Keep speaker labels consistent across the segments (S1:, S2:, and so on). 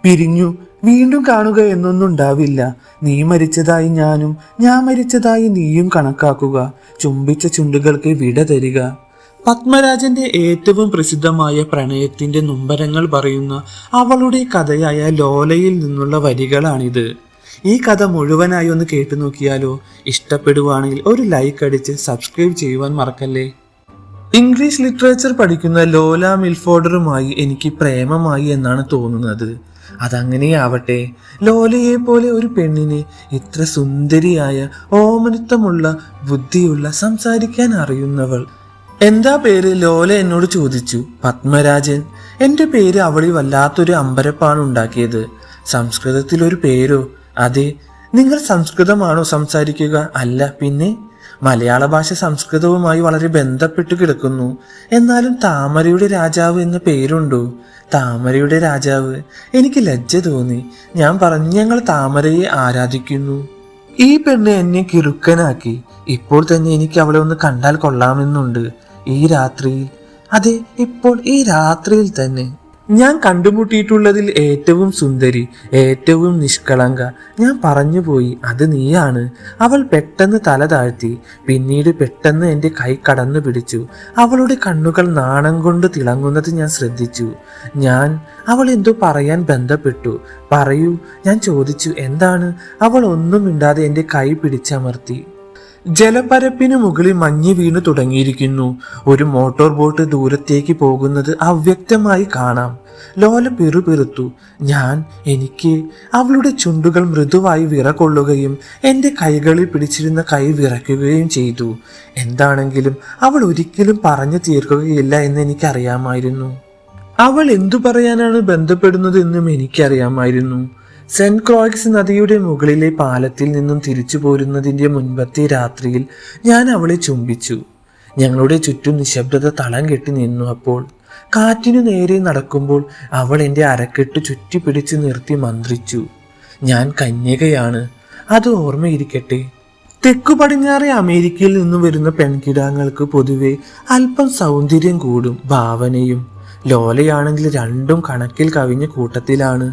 S1: പിരിഞ്ഞു, വീണ്ടും കാണുക എന്നൊന്നും ഉണ്ടാവില്ല. നീ മരിച്ചതായി ഞാനും ഞാൻ മരിച്ചതായി നീയും കണക്കാക്കുക. ചുംബിച്ച ചുണ്ടുകൾക്ക് വിട തരിക. പത്മരാജന്റെ ഏറ്റവും പ്രസിദ്ധമായ പ്രണയത്തിന്റെ നൊമ്പരങ്ങൾ പറയുന്ന അവളുടെ കഥയായ ലോലയിൽ നിന്നുള്ള വരികളാണിത്. ഈ കഥ മുഴുവനായി ഒന്ന് കേട്ടു നോക്കിയാലോ? ഇഷ്ടപ്പെടുവാണെങ്കിൽ ഒരു ലൈക്ക് അടിച്ച് സബ്സ്ക്രൈബ് ചെയ്യുവാൻ മറക്കല്ലേ. ഇംഗ്ലീഷ് ലിറ്ററേച്ചർ പഠിക്കുന്ന ലോല മിൽഫോർഡറുമായി എനിക്ക് പ്രേമമായി എന്നാണ് തോന്നുന്നത്. അതങ്ങനെയാവട്ടെ. ലോലയെ പോലെ ഒരു പെണ്ണിനെ, ഇത്ര സുന്ദരിയായ, ഓമനത്വമുള്ള, ബുദ്ധിയുള്ള, സംസാരിക്കാൻ അറിയുന്നവൾ. എന്താ പേര്? ലോല എന്നോട് ചോദിച്ചു. പത്മരാജൻ. എൻ്റെ പേര് അവളിൽ വല്ലാത്തൊരു അമ്പരപ്പാണ് ഉണ്ടാക്കിയത്. സംസ്കൃതത്തിൽ ഒരു പേരോ? അതെ. നിങ്ങൾ സംസ്കൃതമാണോ സംസാരിക്കുക? അല്ല പിന്നെ. മലയാള ഭാഷ സംസ്കൃതവുമായി വളരെ ബന്ധപ്പെട്ട് കിടക്കുന്നു. എന്നാലും താമരയുടെ രാജാവ് എന്ന പേരുണ്ടോ? താമരയുടെ രാജാവ്. എനിക്ക് ലജ്ജ തോന്നി. ഞാൻ പറഞ്ഞു, ഞങ്ങൾ താമരയെ ആരാധിക്കുന്നു. ഈ പെണ്ണ് എന്നെ കിറുക്കനാക്കി. ഇപ്പോൾ തന്നെ എനിക്ക് അവളെ ഒന്ന് കണ്ടാൽ കൊള്ളാമെന്നുണ്ട്. ഈ രാത്രിയിൽ. അതെ, ഇപ്പോൾ ഈ രാത്രിയിൽ തന്നെ. ഞാൻ കണ്ടുമുട്ടിയിട്ടുള്ളതിൽ ഏറ്റവും സുന്ദരി, ഏറ്റവും നിഷ്കളങ്ക. ഞാൻ പറഞ്ഞുപോയി, അത് നീയാണ്. അവൾ പെട്ടെന്ന് തല താഴ്ത്തി. പിന്നീട് പെട്ടെന്ന് എൻ്റെ കൈ കടന്നു പിടിച്ചു. അവളുടെ കണ്ണുകൾ നാണം കൊണ്ട് തിളങ്ങുന്നത് ഞാൻ ശ്രദ്ധിച്ചു. അവൾ എന്തോ പറയാൻ ബന്ധപ്പെട്ടു. പറയൂ, ഞാൻ ചോദിച്ചു. എന്താണ്? അവൾ ഒന്നും മിണ്ടാതെ എൻ്റെ കൈ പിടിച്ചമർത്തി. ജലപരപ്പിന് മുകളിൽ മഞ്ഞ് വീണു തുടങ്ങിയിരിക്കുന്നു. ഒരു മോട്ടോർ ബോട്ട് ദൂരത്തേക്ക് പോകുന്നത് അവ്യക്തമായി കാണാം. ലോല പിറുപിറുത്തു. എനിക്ക് അവളുടെ ചുണ്ടുകൾ മൃദുവായി വിറകൊള്ളുകയും എൻ്റെ കൈകളിൽ പിടിച്ചിരുന്ന കൈ വിറയ്ക്കുകയും ചെയ്തു. എന്താണെങ്കിലും അവൾ ഒരിക്കലും പറഞ്ഞു തീർക്കുകയില്ല എന്ന് എനിക്കറിയാമായിരുന്നു. അവൾ എന്തു പറയാനാണ് ബന്ധപ്പെടുന്നത് എന്നും എനിക്കറിയാമായിരുന്നു. സെന്റ് ക്രോയിക്സ് നദിയുടെ മുകളിലെ പാലത്തിൽ നിന്നും തിരിച്ചു പോരുന്നതിൻ്റെ മുൻപത്തെ രാത്രിയിൽ ഞാൻ അവളെ ചുംബിച്ചു. ഞങ്ങളുടെ ചുറ്റും നിശബ്ദത തളം കെട്ടി നിന്നു. അപ്പോൾ കാറ്റിനു നേരെ നടക്കുമ്പോൾ അവൾ എൻ്റെ അരക്കെട്ട് ചുറ്റിപ്പിടിച്ച് നിർത്തി മന്ത്രിച്ചു. ഞാൻ കന്യകയാണ്, അത് ഓർമ്മയിരിക്കട്ടെ. തെക്കു പടിഞ്ഞാറെ അമേരിക്കയിൽ നിന്നും വരുന്ന പെൺകിടാങ്ങൾക്ക് പൊതുവെ അല്പം സൗന്ദര്യം കൂടും, ഭാവനയും. ലോലയാണെങ്കിൽ രണ്ടും കണക്കിൽ കവിഞ്ഞ കൂട്ടത്തിലാണ്.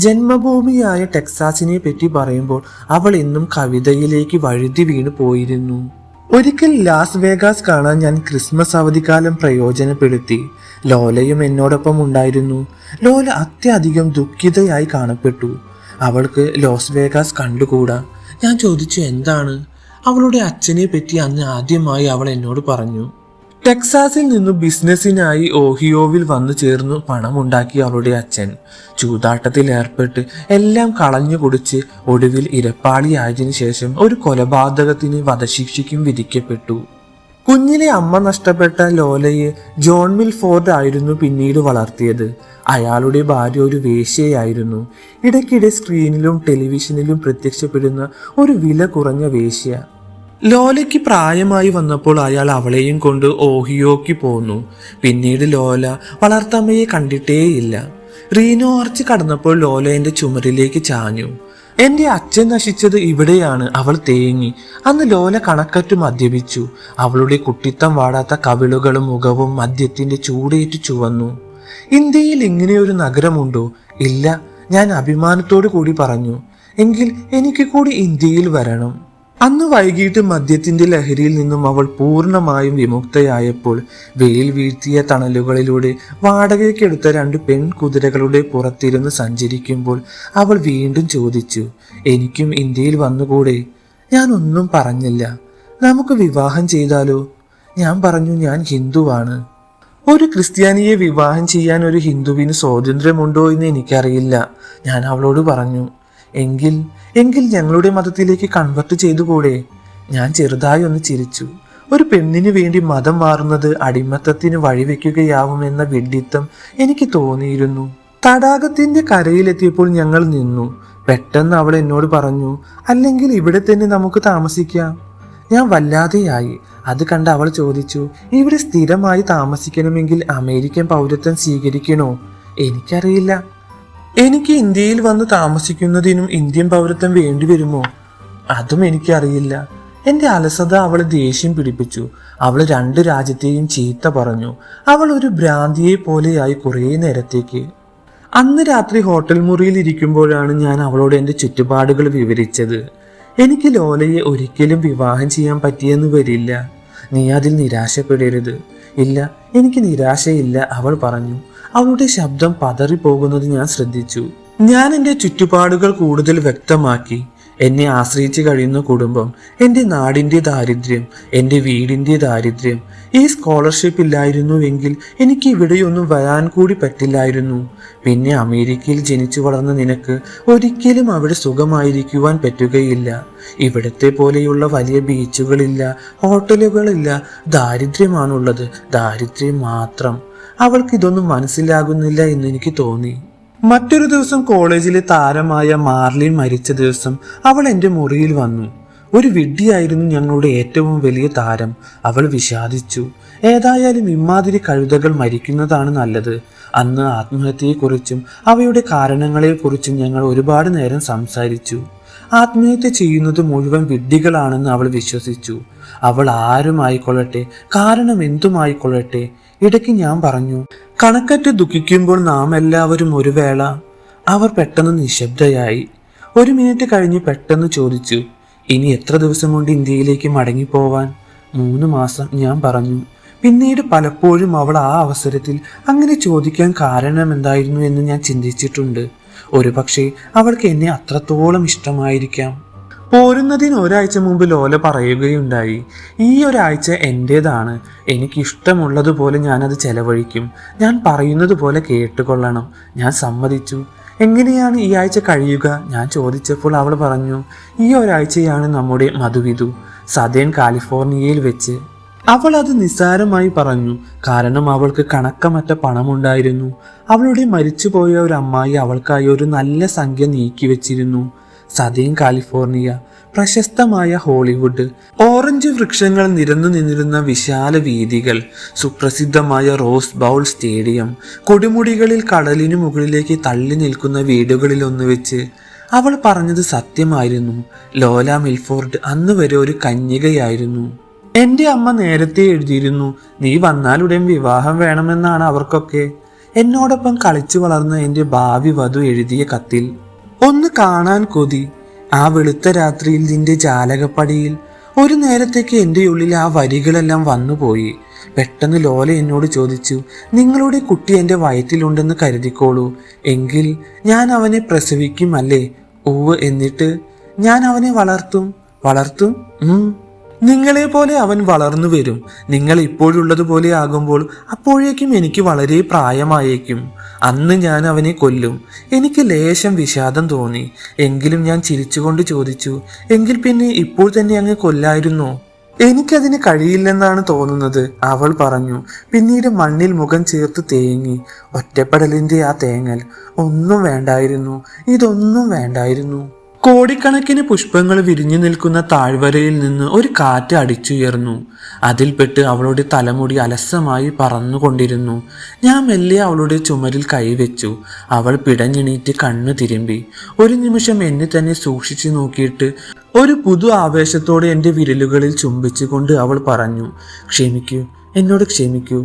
S1: ജന്മഭൂമിയായ ടെക്സാസിനെ പറ്റി പറയുമ്പോൾ അവൾ എന്നും കവിതയിലേക്ക് വഴുതി വീണു പോയിരുന്നു. ഒരിക്കൽ ലാസ് വേഗാസ് കാണാൻ ഞാൻ ക്രിസ്മസ് അവധിക്കാലം പ്രയോജനപ്പെടുത്തി. ലോലയും എന്നോടൊപ്പം ഉണ്ടായിരുന്നു. ലോല അത്യധികം ദുഃഖിതയായി കാണപ്പെട്ടു. അവൾക്ക് ലോസ് വേഗാസ് കണ്ടുകൂടാ. ഞാൻ ചോദിച്ചു, എന്താണ്? അവളുടെ അച്ഛനെ പറ്റി അന്ന് ആദ്യമായി അവൾ എന്നോട് പറഞ്ഞു. ടെക്സാസിൽ നിന്നും ബിസിനസ്സിനായി ഓഹിയോവിൽ വന്നു ചേർന്നു പണമുണ്ടാക്കിയ അവളുടെ അച്ഛൻ ചൂതാട്ടത്തിൽ ഏർപ്പെട്ട് എല്ലാം കളഞ്ഞു കുടിച്ച് ഒടുവിൽ ഇരപ്പാളിയായതിനു ശേഷം ഒരു കൊലപാതകത്തിന് വധശിക്ഷയ്ക്കും വിധിക്കപ്പെട്ടു. കുഞ്ഞിലെ അമ്മ നഷ്ടപ്പെട്ട ലോലയെ ജോൺ മിൽഫോർഡ് ആയിരുന്നു പിന്നീട് വളർത്തിയത്. അയാളുടെ ഭാര്യ ഒരു വേശ്യയായിരുന്നു. ഇടയ്ക്കിടെ സ്ക്രീനിലും ടെലിവിഷനിലും പ്രത്യക്ഷപ്പെടുന്ന ഒരു വില കുറഞ്ഞ വേശ്യ. ലോലയ്ക്ക് പ്രായമായി വന്നപ്പോൾ അയാൾ അവളെയും കൊണ്ട് ഓഹിയോക്ക് പോന്നു. പിന്നീട് ലോല വളർത്തമ്മയെ കണ്ടിട്ടേയില്ല. റീനോ ആർച്ച് കടന്നപ്പോൾ ലോല എൻ്റെ ചുമരിലേക്ക് ചാഞ്ഞു. എൻ്റെ അച്ഛൻ നശിച്ചത് ഇവിടെയാണ്. അവൾ തേങ്ങി. അന്ന് ലോല കണക്കറ്റു മദ്യപിച്ചു. അവളുടെ കുട്ടിത്തം വാടാത്ത കവിളുകളും മുഖവും മദ്യത്തിന്റെ ചൂടേറ്റു ചുവന്നു. ഇന്ത്യയിൽ ഇങ്ങനെയൊരു നഗരമുണ്ടോ? ഇല്ല, ഞാൻ അഭിമാനത്തോടു കൂടി പറഞ്ഞു. എങ്കിൽ എനിക്ക് കൂടി ഇന്ത്യയിൽ വരണം. അന്ന് വൈകിട്ട് മദ്യത്തിന്റെ ലഹരിയിൽ നിന്നും അവൾ പൂർണ്ണമായും വിമുക്തയായപ്പോൾ വെയിൽ വീഴ്ത്തിയ തണലുകളിലൂടെ വാടകയ്ക്കെടുത്ത 2 പെൺകുതിരകളുടെ പുറത്തിരുന്ന് സഞ്ചരിക്കുമ്പോൾ അവൾ വീണ്ടും ചോദിച്ചു, എനിക്കും ഇന്ത്യയിൽ വന്നുകൂടെ? ഞാൻ ഒന്നും പറഞ്ഞില്ല. നമുക്ക് വിവാഹം ചെയ്താലോ? ഞാൻ പറഞ്ഞു, ഞാൻ ഹിന്ദുവാണ്. ഒരു ക്രിസ്ത്യാനിയെ വിവാഹം ചെയ്യാൻ ഒരു ഹിന്ദുവിന് സ്വാതന്ത്ര്യമുണ്ടോ എന്ന് എനിക്കറിയില്ല. ഞാൻ അവളോട് പറഞ്ഞു. എങ്കിൽ ഞങ്ങളുടെ മതത്തിലേക്ക് കൺവെർട്ട് ചെയ്തുകൂടെ? ഞാൻ ചെറുതായി ഒന്ന് ചിരിച്ചു. ഒരു പെണ്ണിന് വേണ്ടി മതം മാറുന്നത് അടിമത്തത്തിന് വഴിവെക്കുകയാവുമെന്ന വിഡ്ഢിത്തം എനിക്ക് തോന്നിയിരുന്നു. തടാകത്തിന്റെ കരയിലെത്തിയപ്പോൾ ഞങ്ങൾ നിന്നു. പെട്ടെന്ന് അവൾ എന്നോട് പറഞ്ഞു, അല്ലെങ്കിൽ ഇവിടെ തന്നെ നമുക്ക് താമസിക്കാം. ഞാൻ വല്ലാതെയായി. അത് കണ്ട് അവൾ ചോദിച്ചു, ഇവിടെ സ്ഥിരമായി താമസിക്കണമെങ്കിൽ അമേരിക്കൻ പൗരത്വം സ്വീകരിക്കണോ? എനിക്കറിയില്ല. എനിക്ക് ഇന്ത്യയിൽ വന്ന് താമസിക്കുന്നതിനും ഇന്ത്യൻ പൗരത്വം വേണ്ടി വരുമോ? അതും എനിക്കറിയില്ല. എൻ്റെ അലസത അവളെ ദേഷ്യം പിടിപ്പിച്ചു. അവൾ 2 രാജ്യത്തെയും ചീത്ത പറഞ്ഞു. അവൾ ഒരു ഭ്രാന്തിയെ പോലെയായി കുറേ നേരത്തേക്ക്. അന്ന് രാത്രി ഹോട്ടൽ മുറിയിൽ ഇരിക്കുമ്പോഴാണ് ഞാൻ അവളോട് എൻ്റെ ചുറ്റുപാടുകൾ വിവരിച്ചത്. എനിക്ക് ലോലയെ ഒരിക്കലും വിവാഹം ചെയ്യാൻ പറ്റിയെന്ന് വരില്ല. നീ അതിൽ നിരാശപ്പെടരുത്. ഇല്ല, എനിക്ക് നിരാശയില്ല, അവൾ പറഞ്ഞു. അവളുടെ ശബ്ദം പതറിപ്പോകുന്നത് ഞാൻ ശ്രദ്ധിച്ചു. ഞാൻ എൻ്റെ ചുറ്റുപാടുകൾ കൂടുതൽ വ്യക്തമാക്കി. എന്നെ ആശ്രയിച്ച് കഴിയുന്ന കുടുംബം, എൻ്റെ നാടിൻ്റെ ദാരിദ്ര്യം, എൻ്റെ വീടിൻ്റെ ദാരിദ്ര്യം. ഈ സ്കോളർഷിപ്പ് ഇല്ലായിരുന്നുവെങ്കിൽ എനിക്ക് ഇവിടെയൊന്നും വരാൻ കൂടി പറ്റില്ലായിരുന്നു. പിന്നെ അമേരിക്കയിൽ ജനിച്ചു വളർന്ന നിനക്ക് ഒരിക്കലും അവിടെ സുഖമായിരിക്കുവാൻ പറ്റുകയില്ല. ഇവിടത്തെ പോലെയുള്ള വലിയ ബീച്ചുകളില്ല, ഹോട്ടലുകളില്ല. ദാരിദ്ര്യമാണുള്ളത്, ദാരിദ്ര്യം മാത്രം. അവൾക്കിതൊന്നും മനസ്സിലാകുന്നില്ല എന്ന് എനിക്ക് തോന്നി. മറ്റൊരു ദിവസം കോളേജിലെ താരമായ മാർലിൻ മരിച്ച ദിവസം അവൾ എൻ്റെ മുറിയിൽ വന്നു. ഒരു വിഡ്ഢിയായിരുന്നു ഞങ്ങളുടെ ഏറ്റവും വലിയ താരം. അവൾ വിഷാദിച്ചു. ഏതായാലും ഇമ്മാതിരി കഴുതകൾ മരിക്കുന്നതാണ് നല്ലത്. അന്ന് ആത്മഹത്യയെക്കുറിച്ചും അവയുടെ കാരണങ്ങളെക്കുറിച്ചും ഞങ്ങൾ ഒരുപാട് നേരം സംസാരിച്ചു. ആത്മഹത്യ ചെയ്യുന്നത് മുഴുവൻ വിഡ്ഢികളാണെന്ന് അവൾ വിശ്വസിച്ചു. അവൾ ആരുമായിക്കൊള്ളട്ടെ, കാരണം എന്തുമായിക്കൊള്ളട്ടെ. ഇടയ്ക്ക് ഞാൻ പറഞ്ഞു, കണക്കറ്റ് ദുഃഖിക്കുമ്പോൾ നാം എല്ലാവരും ഒരു വേള. അവർ പെട്ടെന്ന് നിശബ്ദയായി. 1 മിനിറ്റ് കഴിഞ്ഞ് പെട്ടെന്ന് ചോദിച്ചു, ഇനി എത്ര ദിവസം കൊണ്ട് ഇന്ത്യയിലേക്ക് മടങ്ങിപ്പോവാൻ? 3 മാസം, ഞാൻ പറഞ്ഞു. പിന്നീട് പലപ്പോഴും അവൾ ആ അവസരത്തിൽ അങ്ങനെ ചോദിക്കാൻ കാരണം എന്തായിരുന്നു എന്ന് ഞാൻ ചിന്തിച്ചിട്ടുണ്ട്. ഒരുപക്ഷെ അവൾക്ക് എന്നെ അത്രത്തോളം ഇഷ്ടമായിരിക്കാം. പോരുന്നതിന് ഒരാഴ്ച മുമ്പ് ലോല പറയുകയുണ്ടായി, ഈ ഒരാഴ്ച എൻ്റേതാണ്. എനിക്കിഷ്ടമുള്ളതുപോലെ ഞാനത് ചെലവഴിക്കും. ഞാൻ പറയുന്നത് പോലെ കേട്ടുകൊള്ളണം. ഞാൻ സമ്മതിച്ചു. എങ്ങനെയാണ് ഈ ആഴ്ച കഴിയുക? ഞാൻ ചോദിച്ചപ്പോൾ അവൾ പറഞ്ഞു, ഈ ഒരാഴ്ചയാണ് നമ്മുടെ മധുവിധു, സദേൺ കാലിഫോർണിയയിൽ വെച്ച്. അവൾ അത് നിസ്സാരമായി പറഞ്ഞു, കാരണം അവൾക്ക് കണക്കമറ്റ പണമുണ്ടായിരുന്നു. അവളുടെ മരിച്ചുപോയ ഒരു അമ്മായി അവൾക്കായി ഒരു നല്ല സംഖ്യ നീക്കി വെച്ചിരുന്നു. സദേൺ കാലിഫോർണിയ, പ്രശസ്തമായ ഹോളിവുഡ്, ഓറഞ്ച് വൃക്ഷങ്ങൾ നിരന്നു നിന്നിരുന്ന വിശാല വീഥികൾ, സുപ്രസിദ്ധമായ റോസ് ബൗൾ സ്റ്റേഡിയം, കൊടുമുടികളിൽ കടലിനു മുകളിലേക്ക് തള്ളി നിൽക്കുന്ന വീടുകളിൽ ഒന്ന് വെച്ച്. അവൾ പറഞ്ഞത് സത്യമായിരുന്നു. ലോല മിൽഫോർഡ് അന്ന് വരെ ഒരു കന്യകയായിരുന്നു. എൻ്റെ അമ്മ നേരത്തെ എഴുതിയിരുന്നു, നീ വന്നാലുടൻ വിവാഹം വേണമെന്നാണ് അവർക്കൊക്കെ. എന്നോടൊപ്പം കളിച്ചു വളർന്ന എൻ്റെ ഭാവി വധു എഴുതിയ കത്തിൽ. ഒന്ന് കാണാൻ കൊതി. ആ വെളുത്ത രാത്രിയിൽ നിന്റെ ജാലകപ്പടിയിൽ. ഒരു നേരത്തേക്ക് എൻ്റെ ഉള്ളിൽ ആ വരികളെല്ലാം വന്നുപോയി. പെട്ടെന്ന് ലോല എന്നോട് ചോദിച്ചു, നിങ്ങളുടെ കുട്ടി എൻ്റെ വയറ്റിലുണ്ടെന്ന് കരുതിക്കോളൂ. എങ്കിൽ ഞാൻ അവനെ പ്രസവിക്കും അല്ലേ? ഉവ്വ്. എന്നിട്ട് ഞാൻ അവനെ വളർത്തും. നിങ്ങളെ പോലെ അവൻ വളർന്നു വരും. നിങ്ങൾ ഇപ്പോഴുള്ളതുപോലെ ആകുമ്പോൾ അപ്പോഴേക്കും എനിക്ക് വളരെ പ്രായമായേക്കും. അന്ന് ഞാൻ അവനെ കൊല്ലും. എനിക്ക് ലേശം വിഷാദം തോന്നി. എങ്കിലും ഞാൻ ചിരിച്ചുകൊണ്ട് ചോദിച്ചു, എങ്കിൽ പിന്നെ ഇപ്പോൾ തന്നെ അങ്ങ് കൊല്ലായിരുന്നോ? എനിക്കതിന് കഴിയില്ലെന്നാണ് തോന്നുന്നത്, അവൾ പറഞ്ഞു. പിന്നീട് മണ്ണിൽ മുഖം ചേർത്ത് തേങ്ങി. ഒറ്റപ്പെടലിന്റെ ആ തേങ്ങൽ. ഒന്നും വേണ്ടായിരുന്നു, ഇതൊന്നും വേണ്ടായിരുന്നു. കോടിക്കണക്കിന് പുഷ്പങ്ങൾ വിരിഞ്ഞു നിൽക്കുന്ന താഴ്വരയിൽ നിന്ന് ഒരു കാറ്റ് അടിച്ചുയർന്നു. അതിൽപ്പെട്ട് അവളുടെ തലമുടി അലസമായി പറന്നുകൊണ്ടിരുന്നു. ഞാൻ മെല്ലെ അവളുടെ ചുമരിൽ കൈവച്ചു. അവൾ പിടഞ്ഞെണീറ്റ് കണ്ണു തിരുമ്പി. ഒരു നിമിഷം എന്നെ തന്നെ സൂക്ഷിച്ചു നോക്കിയിട്ട് ഒരു പുതു ആവേശത്തോടെ എൻ്റെ വിരലുകളിൽ ചുംബിച്ചുകൊണ്ട് അവൾ പറഞ്ഞു, ക്ഷമിക്കൂ, എന്നോട് ക്ഷമിക്കൂ.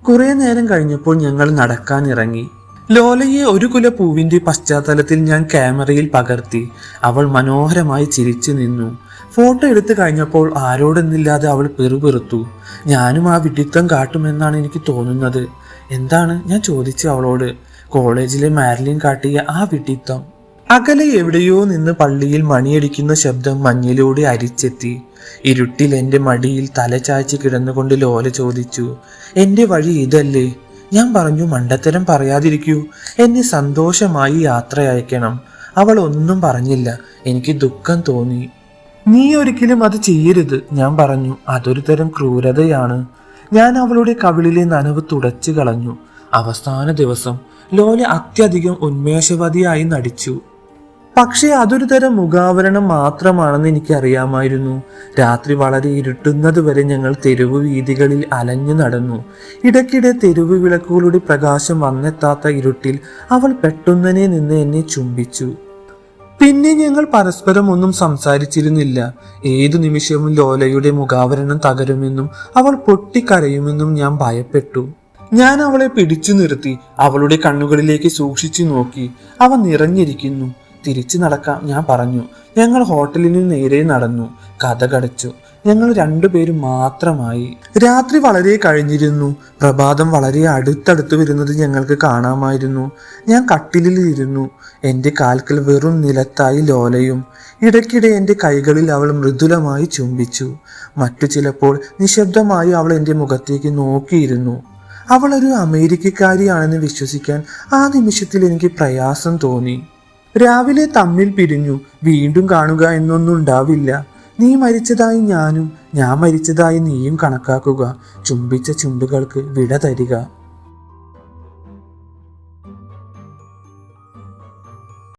S1: കുറെ നേരം കഴിഞ്ഞപ്പോൾ ഞങ്ങൾ നടക്കാനിറങ്ങി. ലോലയെ ഒരു കുല പൂവിന്റെ പശ്ചാത്തലത്തിൽ ഞാൻ ക്യാമറയിൽ പകർത്തി. അവൾ മനോഹരമായി ചിരിച്ചു നിന്നു. ഫോട്ടോ എടുത്തു കഴിഞ്ഞപ്പോൾ ആരോടെന്നില്ലാതെ അവൾ പെറുപെറുത്തു. ഞാനും ആ വിഡിത്തം കാട്ടുമെന്നാണ് എനിക്ക് തോന്നുന്നത്. എന്താണ്? ഞാൻ ചോദിച്ചു അവളോട്. കോളേജിലെ മാർലിൻ കാട്ടിയ ആ വിഡിത്തം. അകലെ എവിടെയോ നിന്ന് പള്ളിയിൽ മണിയടിക്കുന്ന ശബ്ദം മഞ്ഞിലൂടെ അരിച്ചെത്തി. ഇരുട്ടിൽ എൻ്റെ മടിയിൽ തല ചായ്ച്ച് കിടന്നുകൊണ്ട് ലോല ചോദിച്ചു, എൻ്റെ വഴി ഇതല്ലേ? ഞാൻ പറഞ്ഞു, മണ്ടത്തരം പറയാതിരിക്കൂ, എന്നെ സന്തോഷമായി യാത്ര അയക്കണം. അവൾ ഒന്നും പറഞ്ഞില്ല. എനിക്ക് ദുഃഖം തോന്നി. നീ ഒരിക്കലും അത് ചെയ്യരുത്, ഞാൻ പറഞ്ഞു. അതൊരു തരം ക്രൂരതയാണ്. ഞാൻ അവളുടെ കവിളിലെ നനവ് തുടച്ചു കളഞ്ഞു. അവസാന ദിവസം ലോല അത്യധികം ഉന്മേഷവതിയായി നടിച്ചു. പക്ഷേ അതൊരു തരം മുഖാവരണം മാത്രമാണെന്ന് എനിക്കറിയാമായിരുന്നു. രാത്രി വളരെ ഇരുട്ടുന്നത് വരെ ഞങ്ങൾ തെരുവ് വീഥികളിൽ അലഞ്ഞു നടന്നു. ഇടയ്ക്കിടെ തെരുവ് വിളക്കുകളുടെ പ്രകാശം വന്നെത്താത്ത ഇരുട്ടിൽ അവൾ പെട്ടെന്നനെ നിന്ന് എന്നെ ചുംബിച്ചു. പിന്നെ ഞങ്ങൾ പരസ്പരം ഒന്നും സംസാരിച്ചിരുന്നില്ല. ഏതു നിമിഷവും ലോലയുടെ മുഖാവരണം തകരുമെന്നും അവൾ പൊട്ടിക്കരയുമെന്നും ഞാൻ ഭയപ്പെട്ടു. ഞാൻ അവളെ പിടിച്ചു നിർത്തി. അവളുടെ കണ്ണുകളിലേക്ക് സൂക്ഷിച്ചു നോക്കി. അവ നിറഞ്ഞിരിക്കുന്നു. തിരിച്ചു നടക്കാം ഞാൻ പറഞ്ഞു. ഞങ്ങൾ ഹോട്ടലിന് നേരെ നടന്നു. കതകടച്ചു. ഞങ്ങൾ രണ്ടുപേരും മാത്രമായി. രാത്രി വളരെ കഴിഞ്ഞിരുന്നു. പ്രഭാതം വളരെ അടുത്തടുത്ത് വരുന്നത് ഞങ്ങൾക്ക് കാണാമായിരുന്നു. ഞാൻ കട്ടിലിൽ ഇരുന്നു. എൻ്റെ കാൽക്കൽ വെറും നിലത്തായി ലോലയും. ഇടയ്ക്കിടെ എൻ്റെ കൈകളിൽ അവൾ മൃദുലമായി ചുംബിച്ചു. മറ്റു ചിലപ്പോൾ നിശബ്ദമായി അവൾ എൻ്റെ മുഖത്തേക്ക് നോക്കിയിരുന്നു. അവൾ ഒരു അമേരിക്കക്കാരിയാണെന്ന് വിശ്വസിക്കാൻ ആ നിമിഷത്തിൽ എനിക്ക് പ്രയാസം തോന്നി. രാവിലെ തമ്മിൽ പിരിഞ്ഞു. വീണ്ടും കാണുക എന്നൊന്നും ഉണ്ടാവില്ല. നീ മരിച്ചതായി ഞാനും ഞാൻ മരിച്ചതായി നീയും കണക്കാക്കുക. ചുംബിച്ച ചുണ്ടുകൾക്ക് വിട തരിക.